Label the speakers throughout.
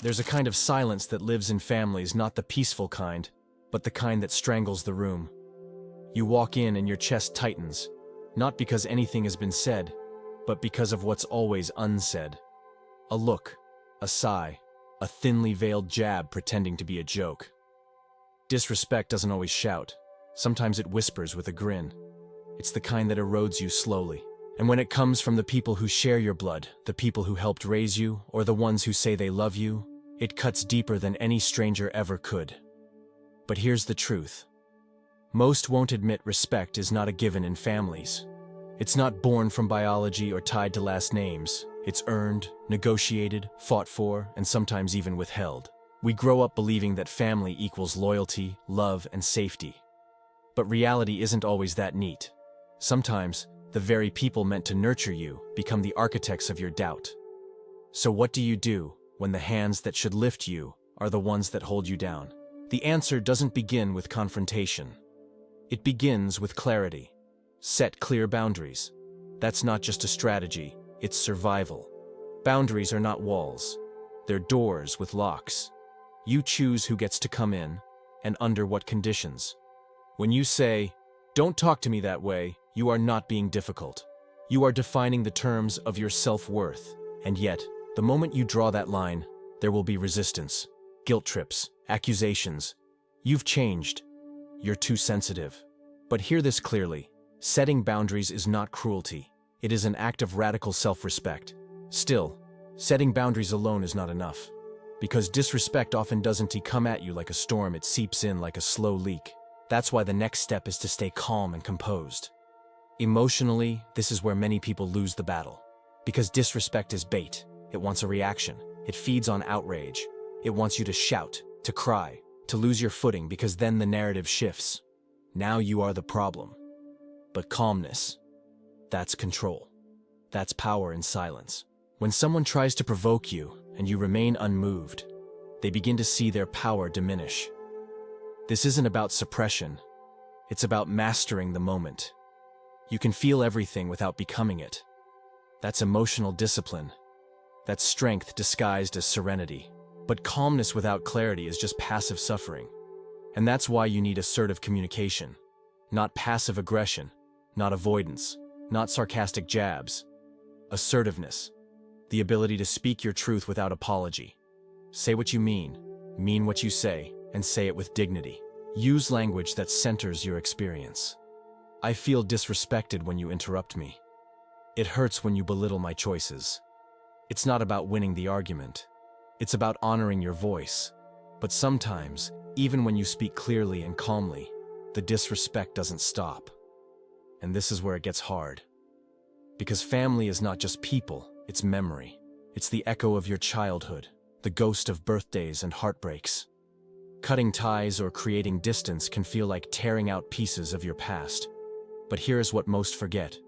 Speaker 1: There's a kind of silence that lives in families, not the peaceful kind, but the kind that strangles the room. You walk in and your chest tightens, not because anything has been said, but because of what's always unsaid. A look, a sigh, a thinly veiled jab pretending to be a joke. Disrespect doesn't always shout. Sometimes it whispers with a grin. It's the kind that erodes you slowly. And when it comes from the people who share your blood, the people who helped raise you, or the ones who say they love you, it cuts deeper than any stranger ever could. But here's the truth. Most won't admit respect is not a given in families. It's not born from biology or tied to last names. It's earned, negotiated, fought for, and sometimes even withheld. We grow up believing that family equals loyalty, love, and safety. But reality isn't always that neat. Sometimes, the very people meant to nurture you become the architects of your doubt. So what do you do when the hands that should lift you are the ones that hold you down? The answer doesn't begin with confrontation. It begins with clarity. Set clear boundaries. That's not just a strategy, it's survival. Boundaries are not walls. They're doors with locks. You choose who gets to come in, and under what conditions. When you say, "Don't talk to me that way," you are not being difficult. You are defining the terms of your self-worth. And yet, the moment you draw that line, there will be resistance, guilt trips, accusations. You've changed. You're too sensitive. But hear this clearly. Setting boundaries is not cruelty. It is an act of radical self-respect. Still, setting boundaries alone is not enough. Because disrespect often doesn't come at you like a storm, it seeps in like a slow leak. That's why the next step is to stay calm and composed. Emotionally, this is where many people lose the battle. Because disrespect is bait. It wants a reaction. It feeds on outrage. It wants you to shout, to cry, to lose your footing, because then the narrative shifts. Now you are the problem. But calmness, that's control. That's power in silence. When someone tries to provoke you and you remain unmoved, they begin to see their power diminish. This isn't about suppression. It's about mastering the moment. You can feel everything without becoming it. That's emotional discipline. That's strength disguised as serenity. But calmness without clarity is just passive suffering. And that's why you need assertive communication. Not passive aggression, not avoidance, not sarcastic jabs. Assertiveness. The ability to speak your truth without apology. Say what you mean what you say, and say it with dignity. Use language that centers your experience. I feel disrespected when you interrupt me. It hurts when you belittle my choices. It's not about winning the argument. It's about honoring your voice. But sometimes, even when you speak clearly and calmly, the disrespect doesn't stop. And this is where it gets hard. Because family is not just people, it's memory. It's the echo of your childhood, the ghost of birthdays and heartbreaks. Cutting ties or creating distance can feel like tearing out pieces of your past. But here's what most forget.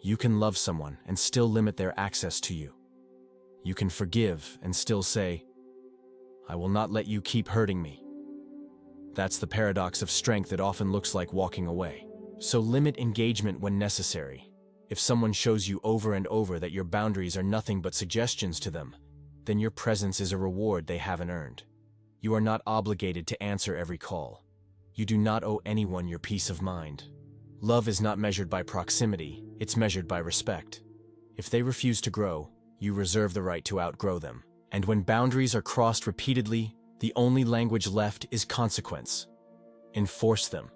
Speaker 1: You can love someone and still limit their access to you. You can forgive and still say, "I will not let you keep hurting me." That's the paradox of strength that often looks like walking away. So limit engagement when necessary. If someone shows you over and over that your boundaries are nothing but suggestions to them, then your presence is a reward they haven't earned. You are not obligated to answer every call. You do not owe anyone your peace of mind. Love is not measured by proximity, it's measured by respect. If they refuse to grow, you reserve the right to outgrow them. And when boundaries are crossed repeatedly, the only language left is consequence. Enforce them,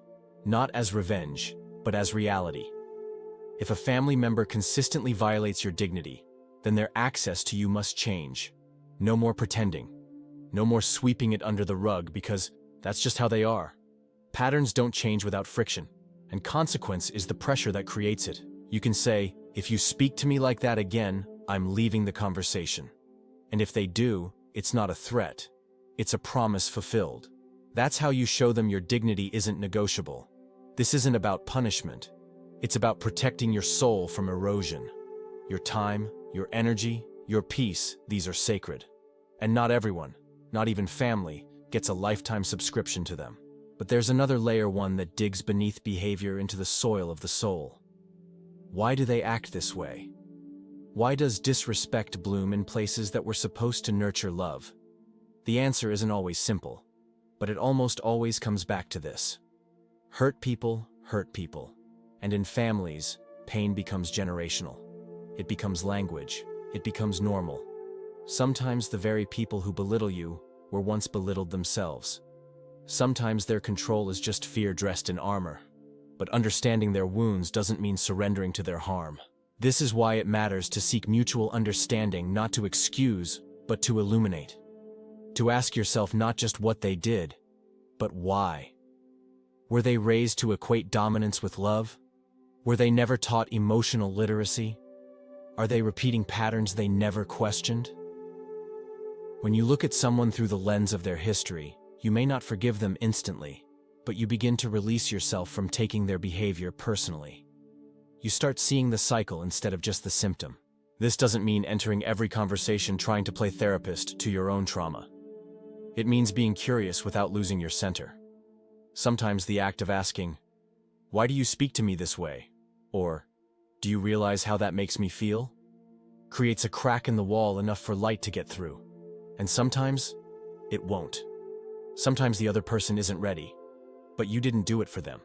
Speaker 1: not as revenge, but as reality. If a family member consistently violates your dignity, then their access to you must change. No more pretending. No more sweeping it under the rug, because that's just how they are. Patterns don't change without friction, and consequence is the pressure that creates it. You can say, "If you speak to me like that again, I'm leaving the conversation." And if they do, it's not a threat. It's a promise fulfilled. That's how you show them your dignity isn't negotiable. This isn't about punishment. It's about protecting your soul from erosion. Your time, your energy, your peace, these are sacred. And not everyone, not even family, gets a lifetime subscription to them. But there's another layer, one that digs beneath behavior into the soil of the soul. Why do they act this way? Why does disrespect bloom in places that were supposed to nurture love? The answer isn't always simple, but it almost always comes back to this. Hurt people hurt people. And in families, pain becomes generational. It becomes language. It becomes normal. Sometimes the very people who belittle you were once belittled themselves. Sometimes their control is just fear dressed in armor. But understanding their wounds doesn't mean surrendering to their harm. This is why it matters to seek mutual understanding, not to excuse, but to illuminate. To ask yourself not just what they did, but why. Were they raised to equate dominance with love? Were they never taught emotional literacy? Are they repeating patterns they never questioned? When you look at someone through the lens of their history, you may not forgive them instantly, but you begin to release yourself from taking their behavior personally. You start seeing the cycle instead of just the symptom. This doesn't mean entering every conversation trying to play therapist to your own trauma. It means being curious without losing your center. Sometimes the act of asking, "Why do you speak to me this way?" or "Do you realize how that makes me feel?" creates a crack in the wall enough for light to get through. And sometimes, it won't. Sometimes the other person isn't ready, but you didn't do it for them.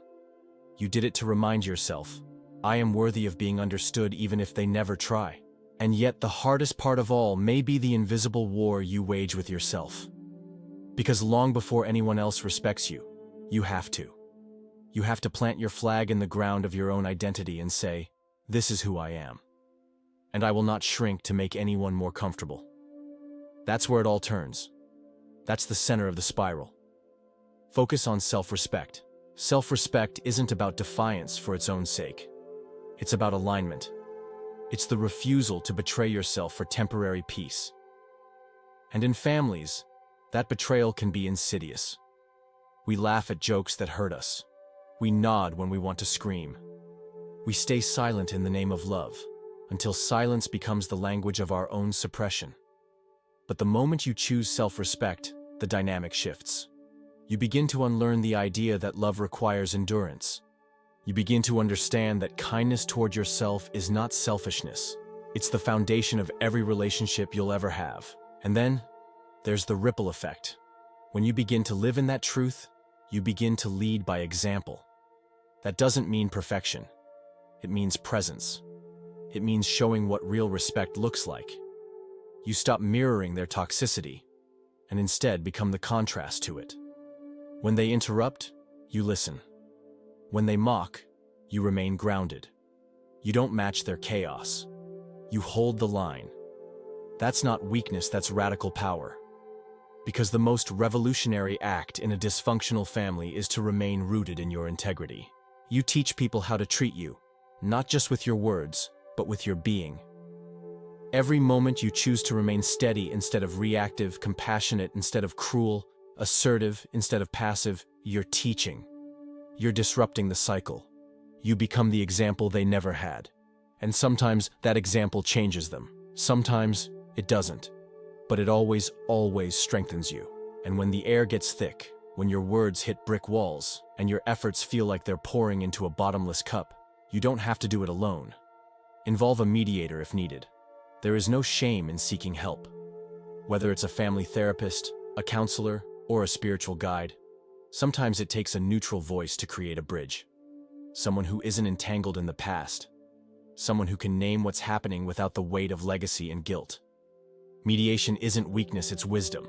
Speaker 1: You did it to remind yourself, I am worthy of being understood even if they never try. And yet the hardest part of all may be the invisible war you wage with yourself. Because long before anyone else respects you, you have to. You have to plant your flag in the ground of your own identity and say, this is who I am. And I will not shrink to make anyone more comfortable. That's where it all turns. That's the center of the spiral. Focus on self-respect. Self-respect isn't about defiance for its own sake. It's about alignment. It's the refusal to betray yourself for temporary peace. And in families, that betrayal can be insidious. We laugh at jokes that hurt us. We nod when we want to scream. We stay silent in the name of love, until silence becomes the language of our own suppression. But the moment you choose self-respect, the dynamic shifts. You begin to unlearn the idea that love requires endurance. You begin to understand that kindness toward yourself is not selfishness. It's the foundation of every relationship you'll ever have. And then, there's the ripple effect. When you begin to live in that truth, you begin to lead by example. That doesn't mean perfection. It means presence. It means showing what real respect looks like. You stop mirroring their toxicity, and instead become the contrast to it. When they interrupt, you listen. When they mock, you remain grounded. You don't match their chaos. You hold the line. That's not weakness, that's radical power. Because the most revolutionary act in a dysfunctional family is to remain rooted in your integrity. You teach people how to treat you, not just with your words, but with your being. Every moment you choose to remain steady instead of reactive, compassionate instead of cruel, assertive instead of passive, you're teaching. You're disrupting the cycle. You become the example they never had. And sometimes that example changes them. Sometimes it doesn't. But it always, always strengthens you. And when the air gets thick, when your words hit brick walls, and your efforts feel like they're pouring into a bottomless cup, you don't have to do it alone. Involve a mediator if needed. There is no shame in seeking help. Whether it's a family therapist, a counselor, or a spiritual guide, sometimes it takes a neutral voice to create a bridge. Someone who isn't entangled in the past. Someone who can name what's happening without the weight of legacy and guilt. Mediation isn't weakness, it's wisdom.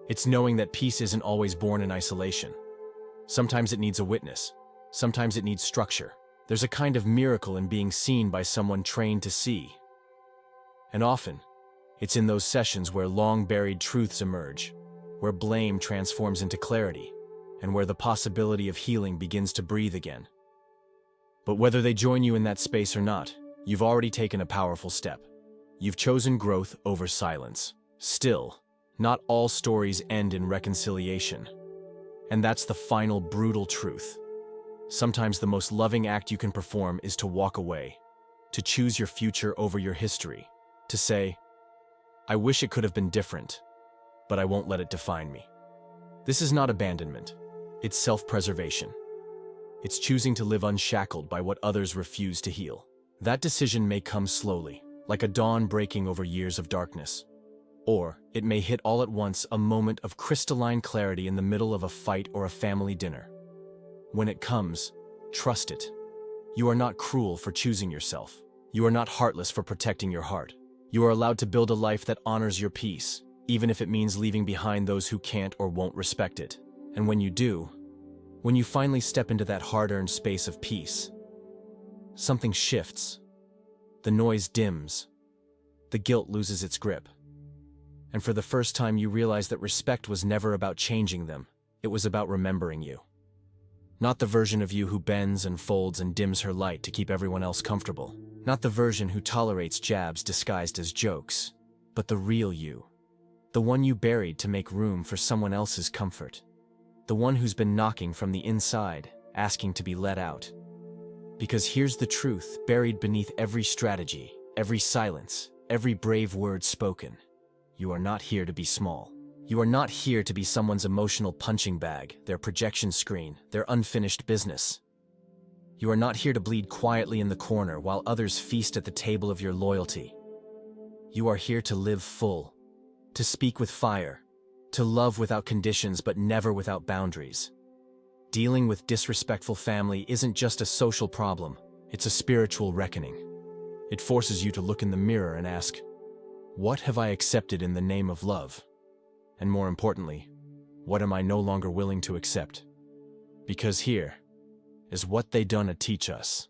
Speaker 1: It's knowing that peace isn't always born in isolation. Sometimes it needs a witness. Sometimes it needs structure. There's a kind of miracle in being seen by someone trained to see. And often, it's in those sessions where long-buried truths emerge, where blame transforms into clarity, and where the possibility of healing begins to breathe again. But whether they join you in that space or not, you've already taken a powerful step. You've chosen growth over silence. Still, not all stories end in reconciliation. And that's the final brutal truth. Sometimes the most loving act you can perform is to walk away, to choose your future over your history, to say, I wish it could have been different, but I won't let it define me. This is not abandonment. It's self-preservation. It's choosing to live unshackled by what others refuse to heal. That decision may come slowly, like a dawn breaking over years of darkness. Or it may hit all at once, a moment of crystalline clarity in the middle of a fight or a family dinner. When it comes, trust it. You are not cruel for choosing yourself. You are not heartless for protecting your heart. You are allowed to build a life that honors your peace, even if it means leaving behind those who can't or won't respect it. And when you do, when you finally step into that hard-earned space of peace, something shifts. The noise dims. The guilt loses its grip. And for the first time you realize that respect was never about changing them. It was about remembering you. Not the version of you who bends and folds and dims her light to keep everyone else comfortable. Not the version who tolerates jabs disguised as jokes, but the real you. The one you buried to make room for someone else's comfort. The one who's been knocking from the inside, asking to be let out. Because here's the truth, buried beneath every strategy, every silence, every brave word spoken. You are not here to be small. You are not here to be someone's emotional punching bag, their projection screen, their unfinished business. You are not here to bleed quietly in the corner while others feast at the table of your loyalty. You are here to live full, to speak with fire, to love without conditions but never without boundaries. Dealing with disrespectful family isn't just a social problem, it's a spiritual reckoning. It forces you to look in the mirror and ask, what have I accepted in the name of love? And more importantly, what am I no longer willing to accept? Because here is what they done teach us.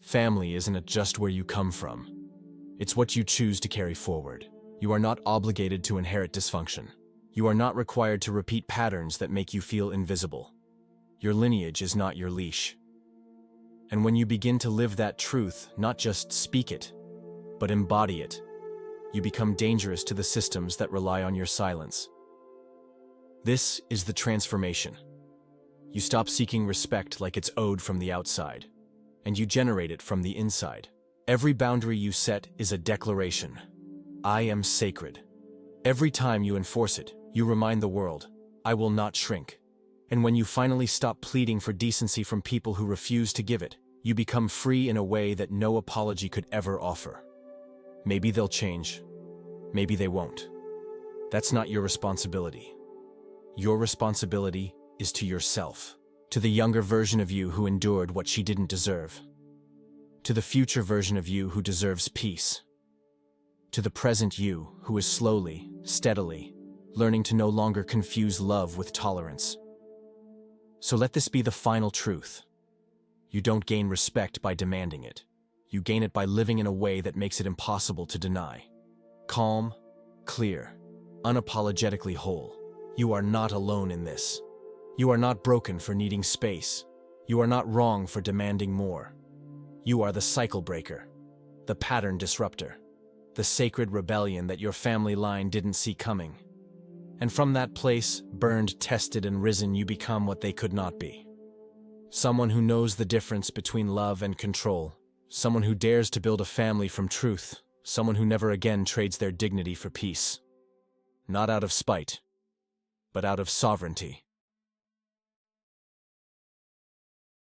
Speaker 1: Family isn't just where you come from. It's what you choose to carry forward. You are not obligated to inherit dysfunction. You are not required to repeat patterns that make you feel invisible. Your lineage is not your leash. And when you begin to live that truth, not just speak it, but embody it, you become dangerous to the systems that rely on your silence. This is the transformation. You stop seeking respect like it's owed from the outside, and you generate it from the inside. Every boundary you set is a declaration. I am sacred. Every time you enforce it, you remind the world, I will not shrink. And when you finally stop pleading for decency from people who refuse to give it, you become free in a way that no apology could ever offer. Maybe they'll change. Maybe they won't. That's not your responsibility. Your responsibility is to yourself, to the younger version of you who endured what she didn't deserve, to the future version of you who deserves peace, to the present you who is slowly, steadily, learning to no longer confuse love with tolerance. So let this be the final truth. You don't gain respect by demanding it. You gain it by living in a way that makes it impossible to deny. Calm, clear, unapologetically whole. You are not alone in this. You are not broken for needing space. You are not wrong for demanding more. You are the cycle breaker, the pattern disruptor, the sacred rebellion that your family line didn't see coming. And from that place, burned, tested, and risen, you become what they could not be. Someone who knows the difference between love and control. Someone who dares to build a family from truth. Someone who never again trades their dignity for peace. Not out of spite, but out of sovereignty.